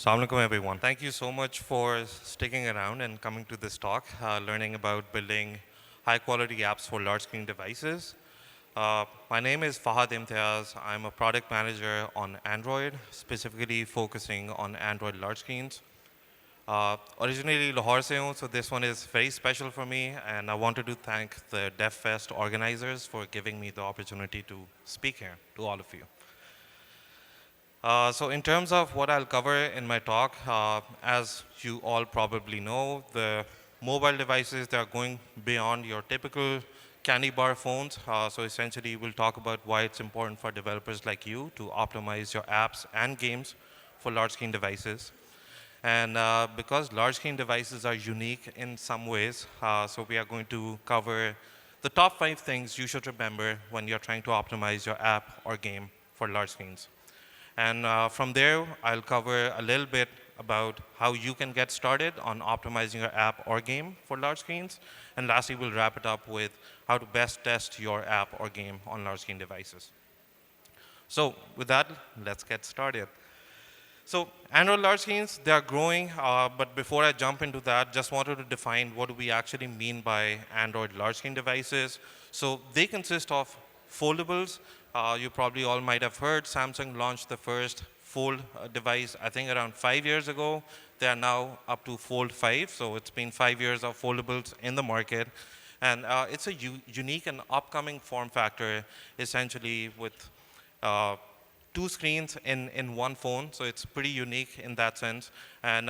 Assalamu alaikum, everyone. Thank you so much for sticking around and coming to this talk, learning about building high-quality apps for large-screen devices. My name is Fahd Imtiaz. I'm a product manager on Android, specifically focusing on Android large screens. Originally Lahore se hoon, so this one is very special for me, and I wanted to thank the DevFest organizers for giving me the opportunity to speak here to all of you. So in terms of what I'll cover in my talk, as you all probably know, the mobile devices, they are going beyond your typical candy bar phones. So essentially, we'll talk about why it's important for developers like you to optimize your apps and games for large screen devices. And because large screen devices are unique in some ways, so we are going to cover the top 5 things you should remember when you're trying to optimize your app or game for large screens. And from there, I'll cover a little bit about how you can get started on optimizing your app or game for large screens. And lastly, we'll wrap it up with how to best test your app or game on large screen devices. So with that, let's get started. So Android large screens, they are growing, but before I jump into that, just wanted to define what do we actually mean by Android large screen devices. So they consist of foldables. You probably all might have heard Samsung launched the first fold device, I think around 5 years ago. They are now up to Fold 5, so it's been 5 years of foldables in the market. And it's a unique and upcoming form factor, essentially with 2 screens in one phone, so it's pretty unique in that sense. And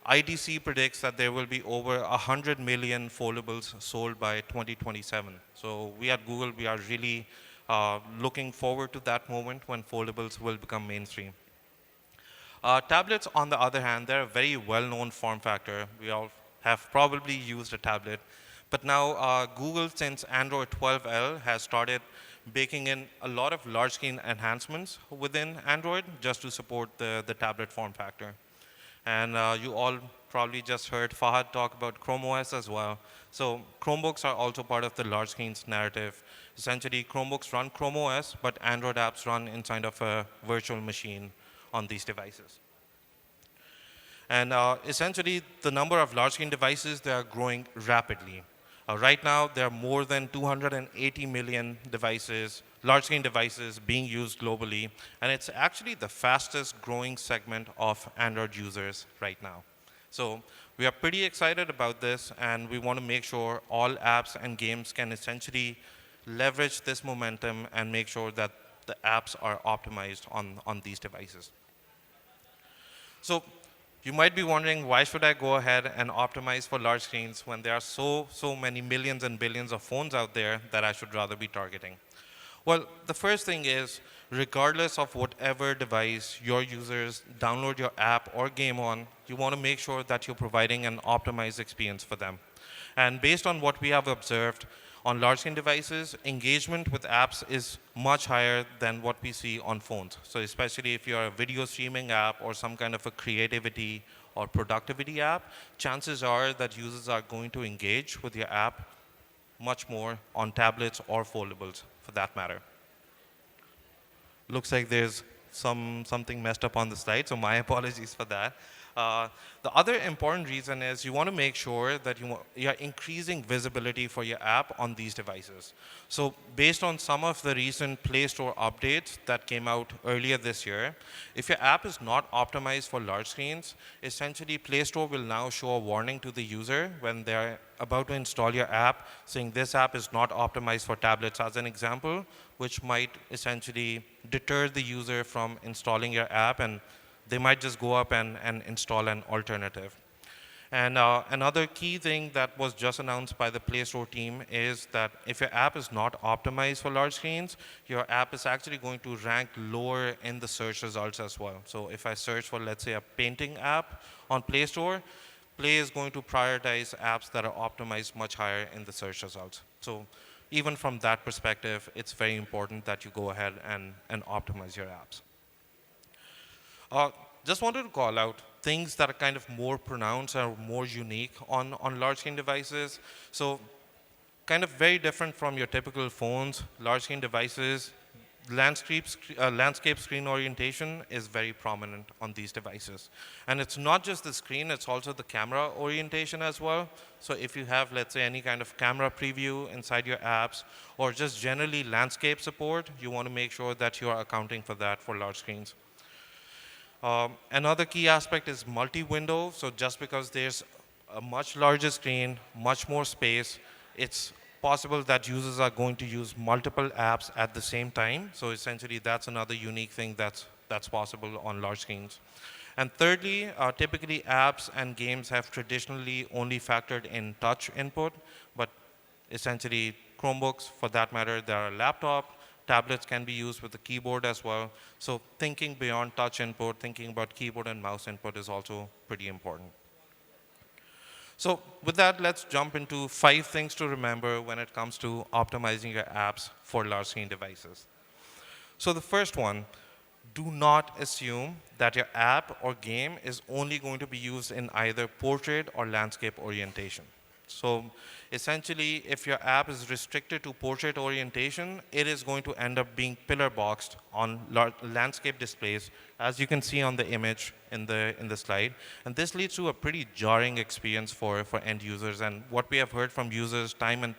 IDC predicts that there will be over 100 million foldables sold by 2027. So we at Google, we are really looking forward to that moment when foldables will become mainstream. Tablets, on the other hand, they're a very well-known form factor. We all have probably used a tablet. But now Google, since Android 12L, has started baking in a lot of large screen enhancements within Android just to support the tablet form factor. And you all probably just heard Fahad talk about Chrome OS as well. So Chromebooks are also part of the large screens narrative. Essentially, Chromebooks run Chrome OS, but Android apps run inside of a virtual machine on these devices. And essentially, the number of large screen devices, they are growing rapidly. Right now, there are more than 280 million devices, large screen devices being used globally, and it's actually the fastest growing segment of Android users right now. So we are pretty excited about this, and we want to make sure all apps and games can essentially leverage this momentum and make sure that the apps are optimized on these devices. So you might be wondering, why should I go ahead and optimize for large screens when there are so many millions and billions of phones out there that I should rather be targeting? Well, the first thing is, regardless of whatever device your users download your app or game on, you want to make sure that you're providing an optimized experience for them. And based on what we have observed, on large screen devices, engagement with apps is much higher than what we see on phones. So especially if you're a video streaming app or some kind of a creativity or productivity app, chances are that users are going to engage with your app much more on tablets or foldables, for that matter. Looks like there's something messed up on the slide, so my apologies for that. The other important reason is you want to make sure that you're increasing visibility for your app on these devices. So based on some of the recent Play Store updates that came out earlier this year, if your app is not optimized for large screens, essentially Play Store will now show a warning to the user when they're about to install your app, saying this app is not optimized for tablets, as an example, which might essentially deter the user from installing your app, and they might just go up and install an alternative. And another key thing that was just announced by the Play Store team is that if your app is not optimized for large screens, your app is actually going to rank lower in the search results as well. So if I search for, let's say, a painting app on Play Store, Play is going to prioritize apps that are optimized much higher in the search results. So even from that perspective, it's very important that you go ahead and optimize your apps. Just wanted to call out things that are kind of more pronounced or more unique on large screen devices. So kind of very different from your typical phones, large screen devices, landscape screen orientation is very prominent on these devices. And it's not just the screen, it's also the camera orientation as well. So if you have, let's say, any kind of camera preview inside your apps, or just generally landscape support, you want to make sure that you are accounting for that for large screens. Another key aspect is multi-window. So just because there's a much larger screen, much more space, it's possible that users are going to use multiple apps at the same time. So essentially, that's another unique thing that's possible on large screens. And thirdly, typically apps and games have traditionally only factored in touch input, but essentially Chromebooks, for that matter, they are a laptop. Tablets can be used with the keyboard as well. So thinking beyond touch input, thinking about keyboard and mouse input is also pretty important. So with that, let's jump into 5 things to remember when it comes to optimizing your apps for large screen devices. So the first one, do not assume that your app or game is only going to be used in either portrait or landscape orientation. So essentially, if your app is restricted to portrait orientation, it is going to end up being pillar boxed on landscape displays, as you can see on the image in the slide. And this leads to a pretty jarring experience for end users. And what we have heard from users time and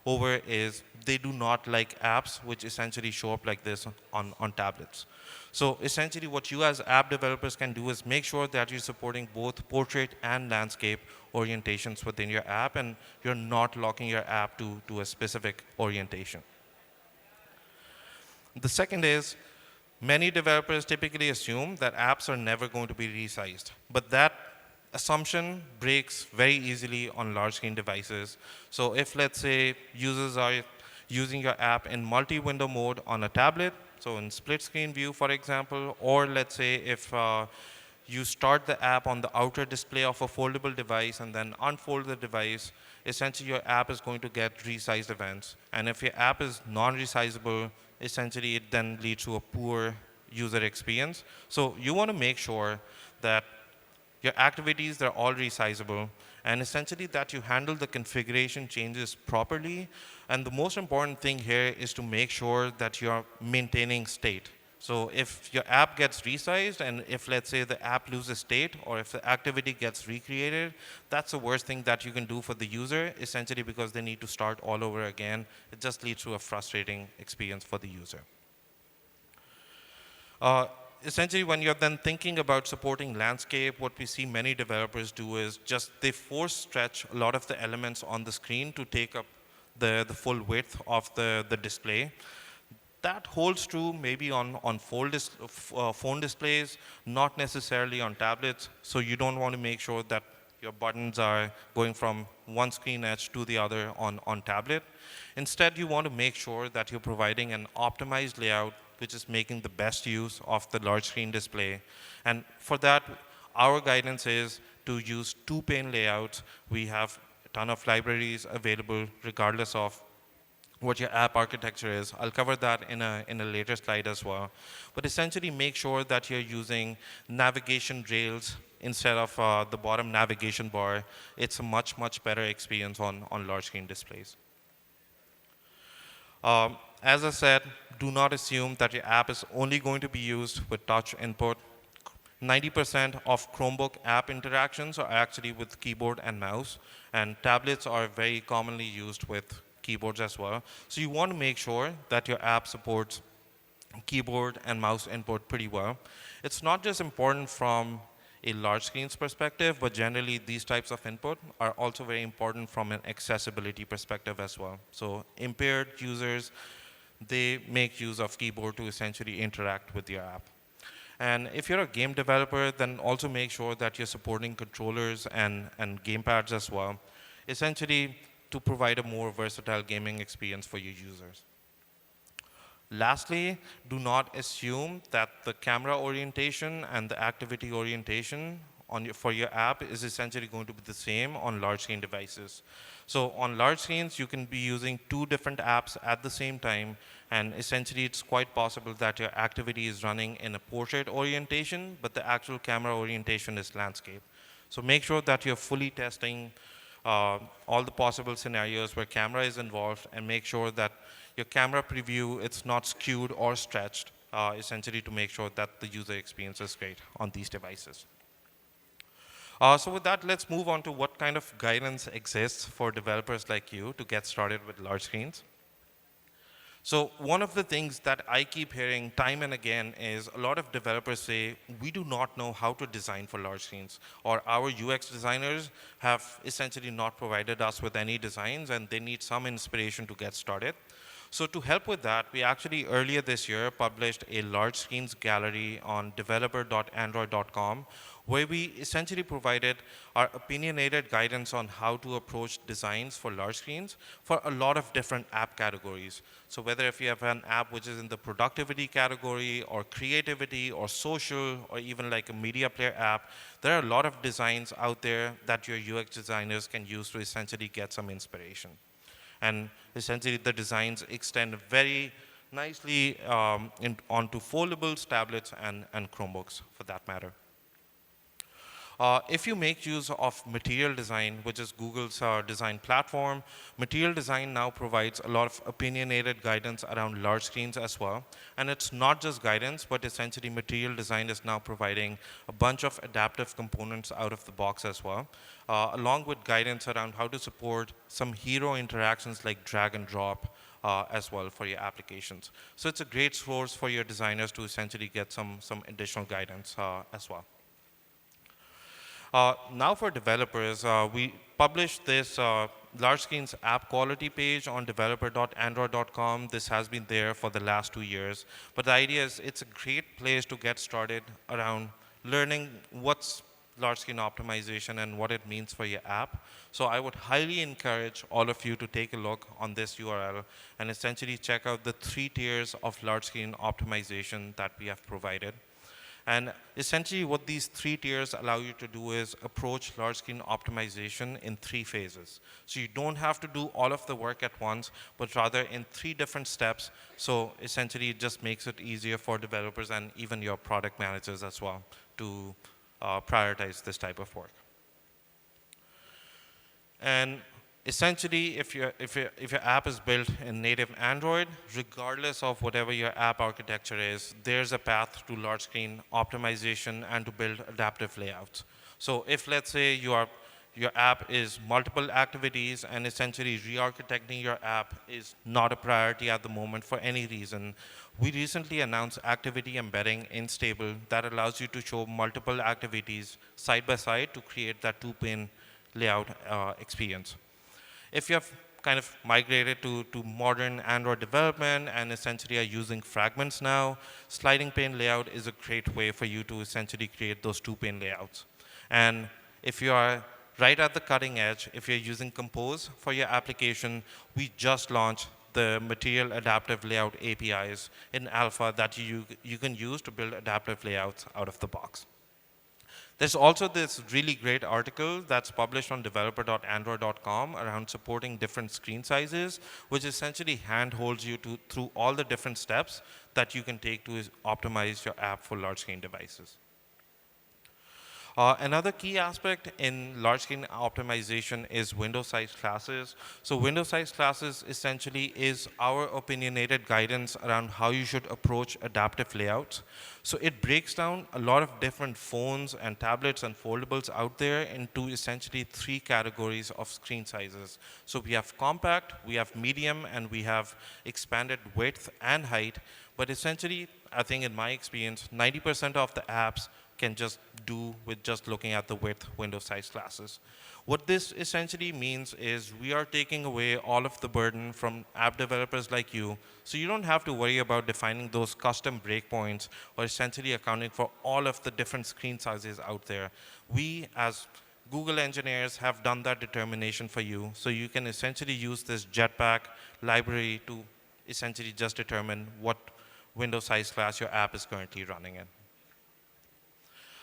over is they do not like apps which essentially show up like this on tablets. So essentially what you as app developers can do is make sure that you're supporting both portrait and landscape orientations within your app, and you're not locking your app to a specific orientation. The second is, many developers typically assume that apps are never going to be resized, but that assumption breaks very easily on large screen devices. So if, let's say, users are using your app in multi-window mode on a tablet, so in split screen view, for example, or let's say if you start the app on the outer display of a foldable device and then unfold the device, essentially your app is going to get resized events. And if your app is non-resizable, essentially it then leads to a poor user experience. So you want to make sure that your activities, they're all resizable, and essentially that you handle the configuration changes properly. And the most important thing here is to make sure that you're maintaining state. So if your app gets resized, and if, let's say, the app loses state, or if the activity gets recreated, that's the worst thing that you can do for the user, essentially because they need to start all over again. It just leads to a frustrating experience for the user. Essentially, when you're then thinking about supporting landscape, what we see many developers do is just they force stretch a lot of the elements on the screen to take up the full width of the display. That holds true maybe on phone displays, not necessarily on tablets. So you don't want to make sure that your buttons are going from one screen edge to the other on tablet. Instead, you want to make sure that you're providing an optimized layout which is making the best use of the large screen display. And for that, our guidance is to use 2-pane layouts. We have a ton of libraries available regardless of what your app architecture is. I'll cover that in a later slide as well. But essentially make sure that you're using navigation rails instead of the bottom navigation bar. It's a much, much better experience on large screen displays. As I said, do not assume that your app is only going to be used with touch input. 90% of Chromebook app interactions are actually with keyboard and mouse, and tablets are very commonly used with keyboards as well. So you want to make sure that your app supports keyboard and mouse input pretty well. It's not just important from a large screen's perspective, but generally these types of input are also very important from an accessibility perspective as well. So impaired users, they make use of keyboard to essentially interact with your app. And if you're a game developer, then also make sure that you're supporting controllers and gamepads as well, essentially to provide a more versatile gaming experience for your users. Lastly, do not assume that the camera orientation and the activity orientation for your app is essentially going to be the same on large screen devices. So on large screens, you can be using 2 different apps at the same time, and essentially it's quite possible that your activity is running in a portrait orientation, but the actual camera orientation is landscape. So make sure that you're fully testing all the possible scenarios where camera is involved, and make sure that Your camera preview, it's not skewed or stretched, essentially to make sure that the user experience is great on these devices. So with that, let's move on to what kind of guidance exists for developers like you to get started with large screens. So one of the things that I keep hearing time and again is a lot of developers say, we do not know how to design for large screens, or our UX designers have essentially not provided us with any designs and they need some inspiration to get started. So to help with that, we actually earlier this year published a large screens gallery on developer.android.com, where we essentially provided our opinionated guidance on how to approach designs for large screens for a lot of different app categories. So whether if you have an app which is in the productivity category or creativity or social or even like a media player app, there are a lot of designs out there that your UX designers can use to essentially get some inspiration. And essentially, the designs extend very nicely onto foldables, tablets, and Chromebooks, for that matter. If you make use of Material Design, which is Google's design platform, Material Design now provides a lot of opinionated guidance around large screens as well. And it's not just guidance, but essentially Material Design is now providing a bunch of adaptive components out of the box as well, along with guidance around how to support some hero interactions like drag and drop as well for your applications. So it's a great source for your designers to essentially get some additional guidance as well. Now for developers, we published this large screens app quality page on developer.android.com. This has been there for the last 2 years. But the idea is it's a great place to get started around learning what's large screen optimization and what it means for your app. So I would highly encourage all of you to take a look on this URL and essentially check out the 3 tiers of large screen optimization that we have provided. And essentially what these 3 tiers allow you to do is approach large screen optimization in 3 phases. So you don't have to do all of the work at once, but rather in 3 different steps. So essentially it just makes it easier for developers and even your product managers as well to prioritize this type of work. And essentially, if your app is built in native Android, regardless of whatever your app architecture is, there's a path to large screen optimization and to build adaptive layouts. So if, let's say, your app is multiple activities and essentially re-architecting your app is not a priority at the moment for any reason, we recently announced activity embedding in Stable that allows you to show multiple activities side by side to create that 2-pane layout experience. If you have kind of migrated to modern Android development and essentially are using fragments now, sliding pane layout is a great way for you to essentially create those 2-pane layouts. And if you are right at the cutting edge, if you're using Compose for your application, we just launched the Material Adaptive Layout APIs in alpha that you can use to build adaptive layouts out of the box. There's also this really great article that's published on developer.android.com around supporting different screen sizes, which essentially handholds you through all the different steps that you can take to optimize your app for large screen devices. Another key aspect in large screen optimization is window size classes. So window size classes essentially is our opinionated guidance around how you should approach adaptive layouts. So it breaks down a lot of different phones and tablets and foldables out there into essentially 3 categories of screen sizes. So we have compact, we have medium, and we have expanded width and height. But essentially, I think in my experience, 90% of the apps can just do with just looking at the width window size classes. What this essentially means is we are taking away all of the burden from app developers like you, so you don't have to worry about defining those custom breakpoints or essentially accounting for all of the different screen sizes out there. We, as Google engineers, have done that determination for you, so you can essentially use this Jetpack library to essentially just determine what window size class your app is currently running in.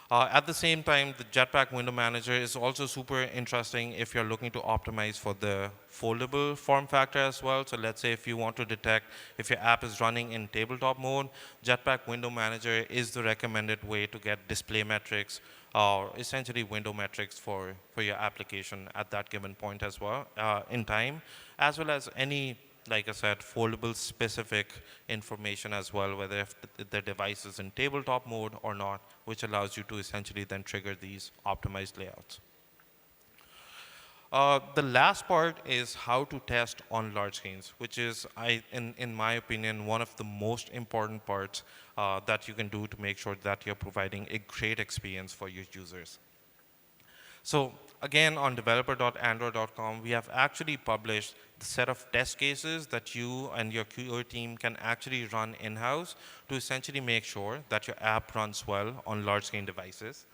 At the same time, the Jetpack Window Manager is also super interesting if you're looking to optimize for the foldable form factor as well. So let's say if you want to detect if your app is running in tabletop mode, Jetpack Window Manager is the recommended way to get display metrics or essentially window metrics for your application at that given point as well in time, as well as any like I said, foldable specific information as well, whether if the device is in tabletop mode or not, which allows you to essentially then trigger these optimized layouts. The last part is how to test on large screens, which is, in my opinion, one of the most important parts that you can do to make sure that you're providing a great experience for your users. So again, on developer.android.com, we have actually published the set of test cases that you and your QA team can actually run in-house to essentially make sure that your app runs well on large-screen devices.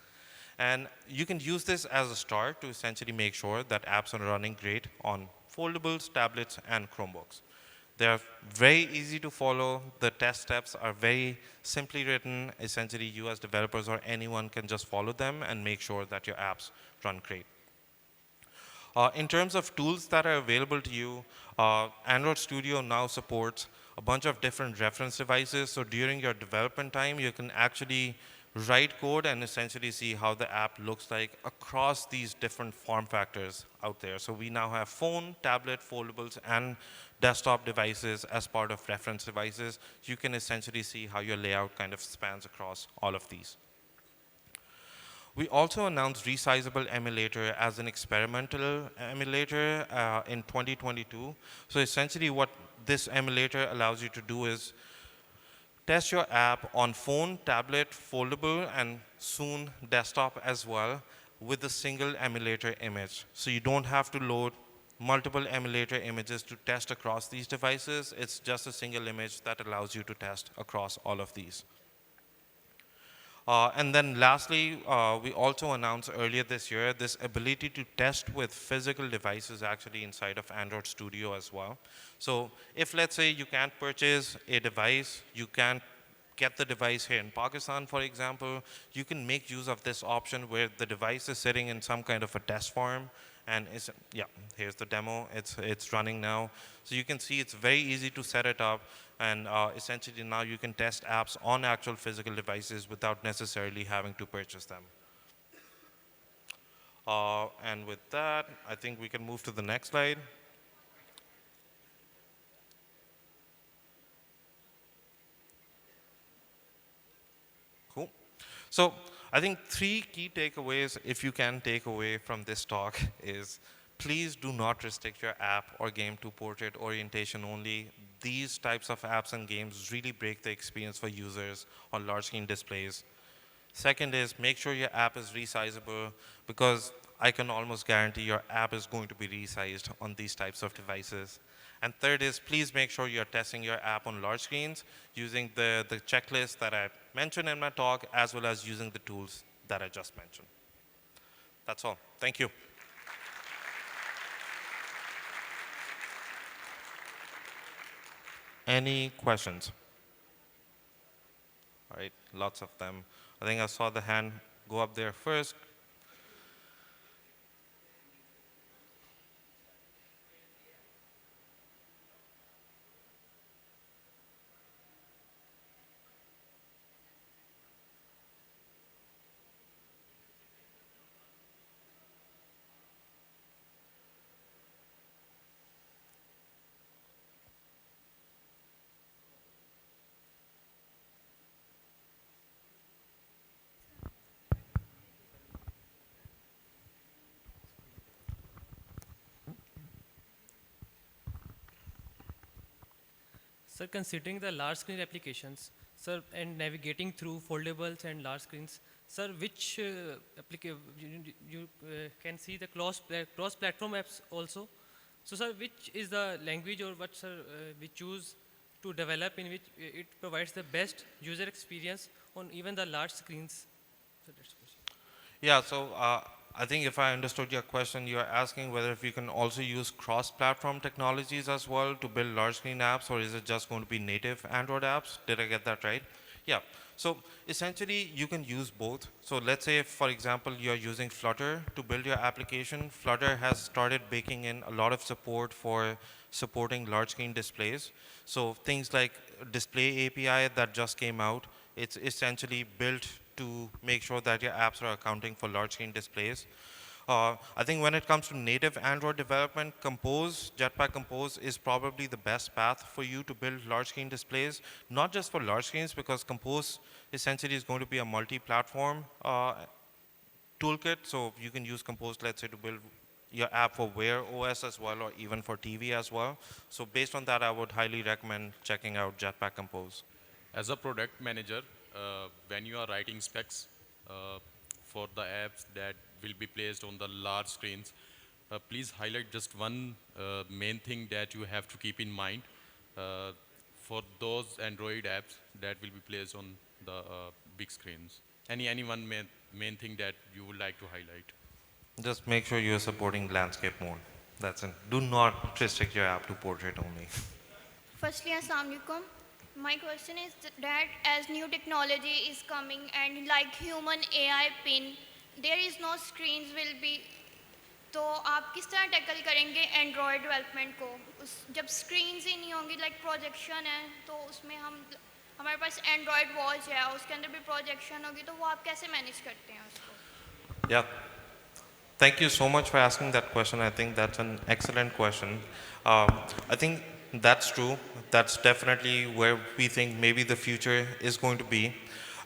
And you can use this as a start to essentially make sure that apps are running great on foldables, tablets, and Chromebooks. They're very easy to follow. The test steps are very simply written. Essentially, you as developers or anyone can just follow them and make sure that your apps run great. In terms of tools that are available to you, Android Studio now supports a bunch of different reference devices. So during your development time, you can actually write code and essentially see how the app looks like across these different form factors out there. So we now have phone, tablet, foldables, and desktop devices as part of reference devices. You can essentially see how your layout kind of spans across all of these. We also announced Resizable Emulator as an experimental emulator in 2022. So essentially what this emulator allows you to do is test your app on phone, tablet, foldable, and soon desktop as well with a single emulator image. So you don't have to load multiple emulator images to test across these devices. It's just a single image that allows you to test across all of these. And then lastly, we also announced earlier this year this ability to test with physical devices actually inside of Android Studio as well. So if let's say you can't purchase a device, you can't get the device here in Pakistan, for example, you can make use of this option where the device is sitting in some kind of a test farm. And yeah, here's the demo. It's running now. So you can see it's very easy to set it up. And essentially now you can test apps on actual physical devices without necessarily having to purchase them. And with that, I think we can move to the next slide. Cool. So I think 3 key takeaways, if you can take away from this talk, is please do not restrict your app or game to portrait orientation only. These types of apps and games really break the experience for users on large screen displays. Second is make sure your app is resizable, because I can almost guarantee your app is going to be resized on these types of devices. And third is please make sure you're testing your app on large screens using the checklist that I mentioned in my talk, as well as using the tools that I just mentioned. That's all. Thank you. Any questions? All right, lots of them. I think I saw the hand go up there first. Sir, considering the large screen applications, sir, and navigating through foldables and large screens, sir, which you can see the cross-platform apps also. So, sir, which is the language or what, sir, we choose to develop in which it provides the best user experience on even the large screens? So that's the question. Yeah, so I think if I understood your question, you're asking whether if you can also use cross-platform technologies as well to build large screen apps, or is it just going to be native Android apps? Did I get that right? Yeah, so essentially you can use both. So let's say, for example, you're using Flutter to build your application. Flutter has started baking in a lot of support for supporting large screen displays. So things like display API that just came out, it's essentially built to make sure that your apps are accounting for large screen displays. I think when it comes to native Android development, Jetpack Compose is probably the best path for you to build large screen displays, not just for large screens, because Compose essentially is going to be a multi-platform toolkit. So you can use Compose, let's say, to build your app for Wear OS as well, or even for TV as well. So based on that, I would highly recommend checking out Jetpack Compose. As a product manager, when you are writing specs uh, for the apps that will be placed on the large screens, please highlight just one main thing that you have to keep in mind uh, for those Android apps that will be placed on the big screens. Any one main thing that you would like to highlight? Just make sure you're supporting landscape mode. That's it. Do not restrict your app to portrait only. Firstly, Assalamu alaikum. My question is that as new technology is coming and like human AI pin, there is no screens will be. तो आप किस तरह tackle करेंगे Android development को उस जब screens ही नहीं होंगी लाइक प्रोजेक्शन है तो उसमें हम हमारे पास एंड्रॉयड वॉच है उसके अंदर भी प्रोजेक्शन होगी तो वो आप कैसे मैनेज करते हैं उसको Yeah. Thank you so much for asking that question. I think that's an excellent question. I think that's true. That's definitely where we think maybe the future is going to be.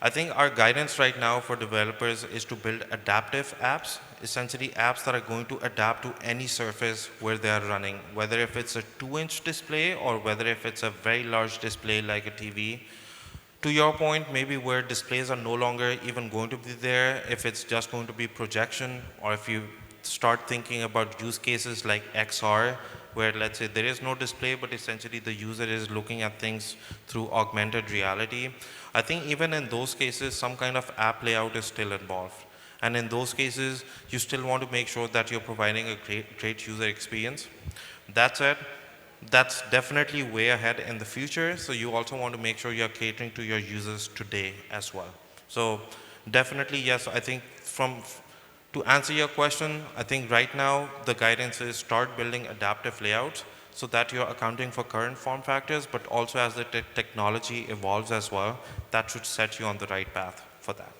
I think our guidance right now for developers is to build adaptive apps, essentially apps that are going to adapt to any surface where they are running, whether if it's a 2-inch display or whether if it's a very large display like a TV. To your point, maybe where displays are no longer even going to be there, if it's just going to be projection, or if you start thinking about use cases like XR, where let's say there is no display, but essentially the user is looking at things through augmented reality. I think even in those cases, some kind of app layout is still involved. And in those cases, you still want to make sure that you're providing a great user experience. That said, that's definitely way ahead in the future. So you also want to make sure you're catering to your users today as well. So definitely, yes, I think to answer your question, I think right now the guidance is start building adaptive layouts so that you're accounting for current form factors, but also as the technology evolves as well, that should set you on the right path for that.